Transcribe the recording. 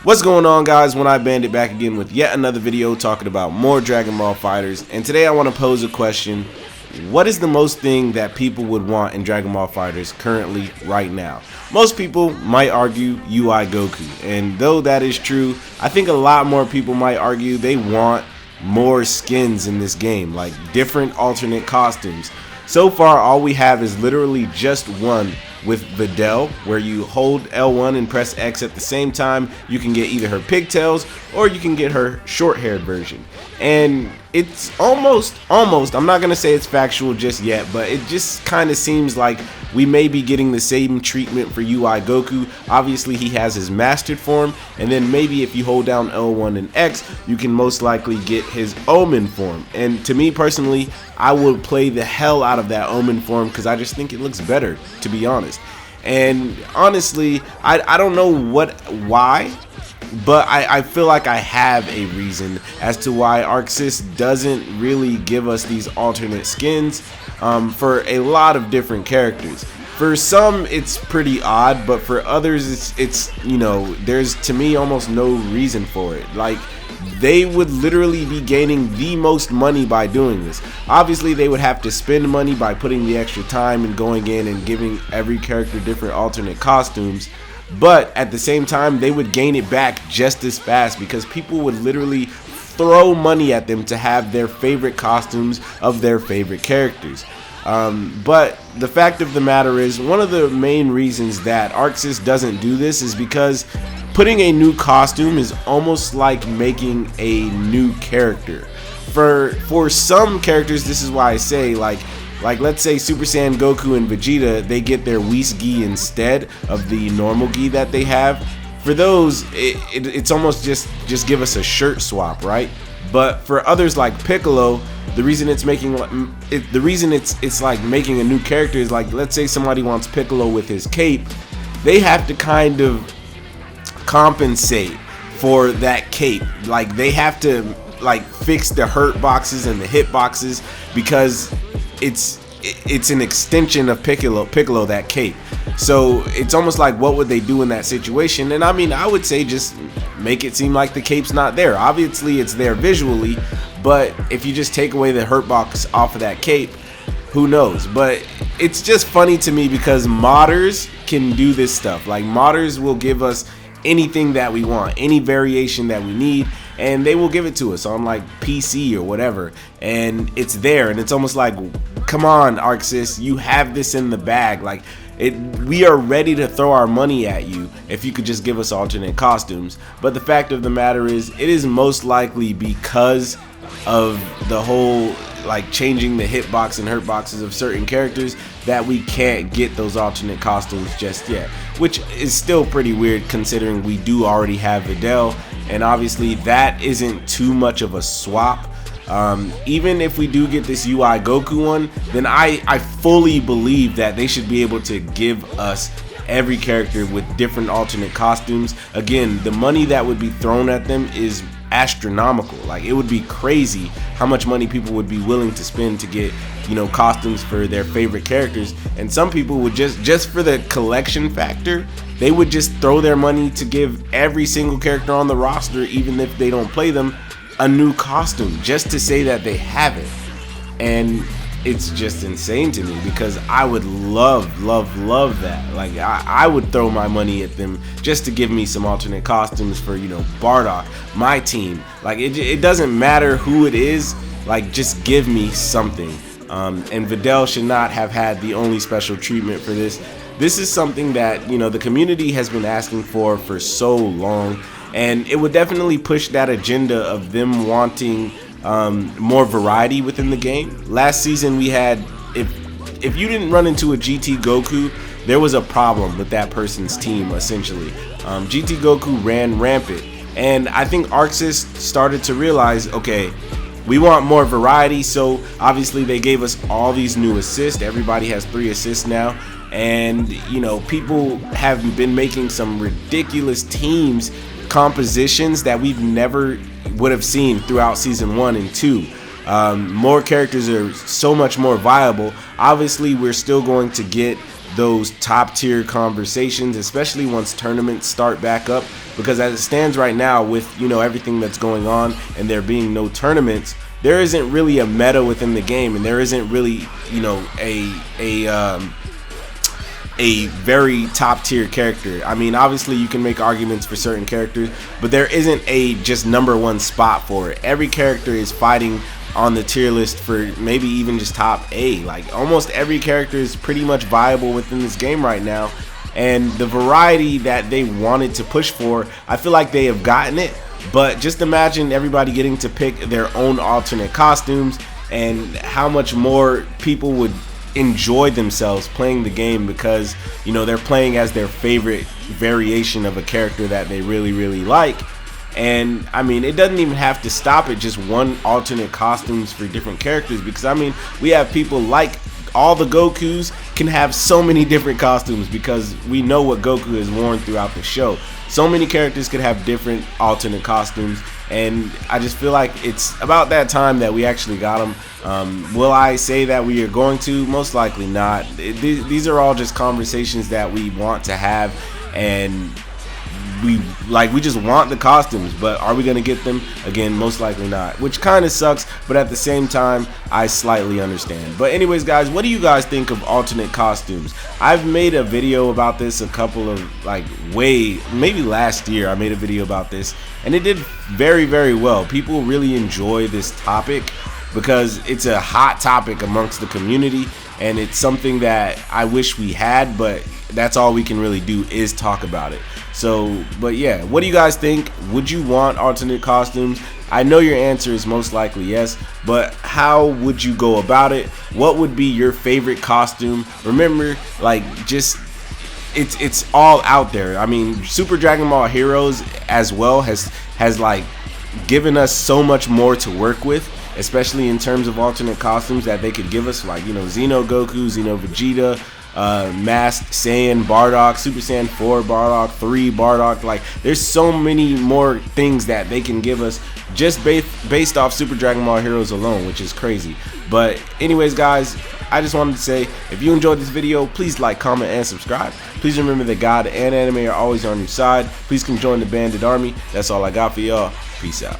What's going on, guys? OneEyedBandit back again with yet another video talking about more Dragon Ball FighterZ. And today I want to pose a question. What is the most thing that people would want in Dragon Ball FighterZ currently right now? Most people might argue UI Goku. And though that is true, I think a lot more people might argue they want more skins in this game, like different alternate costumes. So far, all we have is literally just one with Videl, where you hold L1 and press X at the same time. You can get either her pigtails or you can get her short-haired version. And it's almost, I'm not gonna say it's factual just yet, but it just kind of seems like we may be getting the same treatment for UI Goku. Obviously, he has his mastered form, and then maybe if you hold down L1 and X, you can most likely get his Omen form. And to me personally, I would play the hell out of that Omen form because I just think it looks better, to be honest. And honestly, I don't know why, but I feel like I have a reason as to why ArcSys doesn't really give us these alternate skins for a lot of different characters. For some, it's pretty odd, but for others, it's you know, there's to me almost no reason for it. Like, they would literally be gaining the most money by doing this. Obviously, they would have to spend money by putting the extra time and going in and giving every character different alternate costumes. But at the same time, they would gain it back just as fast because people would literally throw money at them to have their favorite costumes of their favorite characters. But the fact of the matter is, one of the main reasons that ArcSys doesn't do this is because putting a new costume is almost like making a new character. For some characters, this is why I say, like let's say Super Saiyan Goku and Vegeta, they get their Whis gi instead of the normal gi that they have. For those, it's almost just give us a shirt swap, right? But for others like Piccolo, the reason it's making it's like making a new character is, like, let's say somebody wants Piccolo with his cape, they have to kind of compensate for that cape. Like, they have to like fix the hurt boxes and the hit boxes because it's an extension of Piccolo, that cape. So it's almost like, what would they do in that situation? And I mean, I would say just make it seem like the cape's not there. Obviously it's there visually, but if you just take away the hurt box off of that cape, who knows? But it's just funny to me because modders can do this stuff. Like, modders will give us anything that we want, any variation that we need, and they will give it to us on like PC or whatever, and it's there. And it's almost like, come on, ArcSys, you have this in the bag. Like, we are ready to throw our money at you if you could just give us alternate costumes. But the fact of the matter is, it is most likely because of the whole like changing the hitbox and hurt boxes of certain characters that we can't get those alternate costumes just yet, which is still pretty weird considering we do already have Videl, and obviously that isn't too much of a swap. Even if we do get this UI Goku one, then I fully believe that they should be able to give us every character with different alternate costumes. Again, the money that would be thrown at them is astronomical. Like, it would be crazy how much money people would be willing to spend to get, you know, costumes for their favorite characters. And some people would just for the collection factor, they would just throw their money to give every single character on the roster, even if they don't play them, a new costume just to say that they have it. And it's just insane to me because I would love that. Like, I would throw my money at them just to give me some alternate costumes for, you know, Bardock, my team. Like, it doesn't matter who it is, like, just give me something. And Videl should not have had the only special treatment for this. This is something that, you know, the community has been asking for so long, and it would definitely push that agenda of them wanting more variety within the game. Last season we had, if you didn't run into a GT Goku, there was a problem with that person's team essentially. GT Goku ran rampant, and I think ArcSys started to realize, okay, we want more variety. So obviously they gave us all these new assists. Everybody has 3 assists now, and you know, people have been making some ridiculous teams compositions that we've never would have seen throughout season 1 and 2. More characters are so much more viable. Obviously we're still going to get those top tier conversations, especially once tournaments start back up. because as it stands right now, with everything that's going on and there being no tournaments, there isn't really a meta within the game, and there isn't really a very top tier character. I mean, obviously you can make arguments for certain characters, but there isn't a just #1 spot for it. Every character is fighting on the tier list for maybe even just top A. Like, almost every character is pretty much viable within this game right now, and the variety that they wanted to push for, I feel like they have gotten it. But just imagine everybody getting to pick their own alternate costumes, and how much more people would enjoy themselves playing the game, because they're playing as their favorite variation of a character that they really like. And I mean, it doesn't even have to stop at just one alternate costumes for different characters, because I mean, we have people like all the Gokus can have so many different costumes, because we know what Goku has worn throughout the show. So many characters could have different alternate costumes, and I just feel like it's about that time that we actually got them. Will I say that we are going to? Most likely not. These are all just conversations that we want to have, and we just want the costumes, but are we going to get them? Again, most likely not, which kind of sucks, but at the same time, I slightly understand. But anyways, guys, what do you guys think of alternate costumes? I've made a video about this a couple of, maybe last year I made a video about this, and it did very well. People really enjoy this topic because it's a hot topic amongst the community, and it's something that I wish we had, but that's all we can really do is talk about it. So, but yeah, what do you guys think? Would you want alternate costumes? I know your answer is most likely yes, but how would you go about it? What would be your favorite costume? Remember, it's all out there. I mean, Super Dragon Ball Heroes as well has given us so much more to work with, especially in terms of alternate costumes that they could give us, Xeno Goku, Xeno Vegeta, Masked Saiyan Bardock, Super Saiyan 4 Bardock, 3 Bardock. There's so many more things that they can give us just based off Super Dragon Ball Heroes alone, which is crazy. But anyways, guys, I just wanted to say, if you enjoyed this video, please like, comment, and subscribe. Please remember that God and anime are always on your side. Please come join the Bandit Army. That's all I got for y'all. Peace out.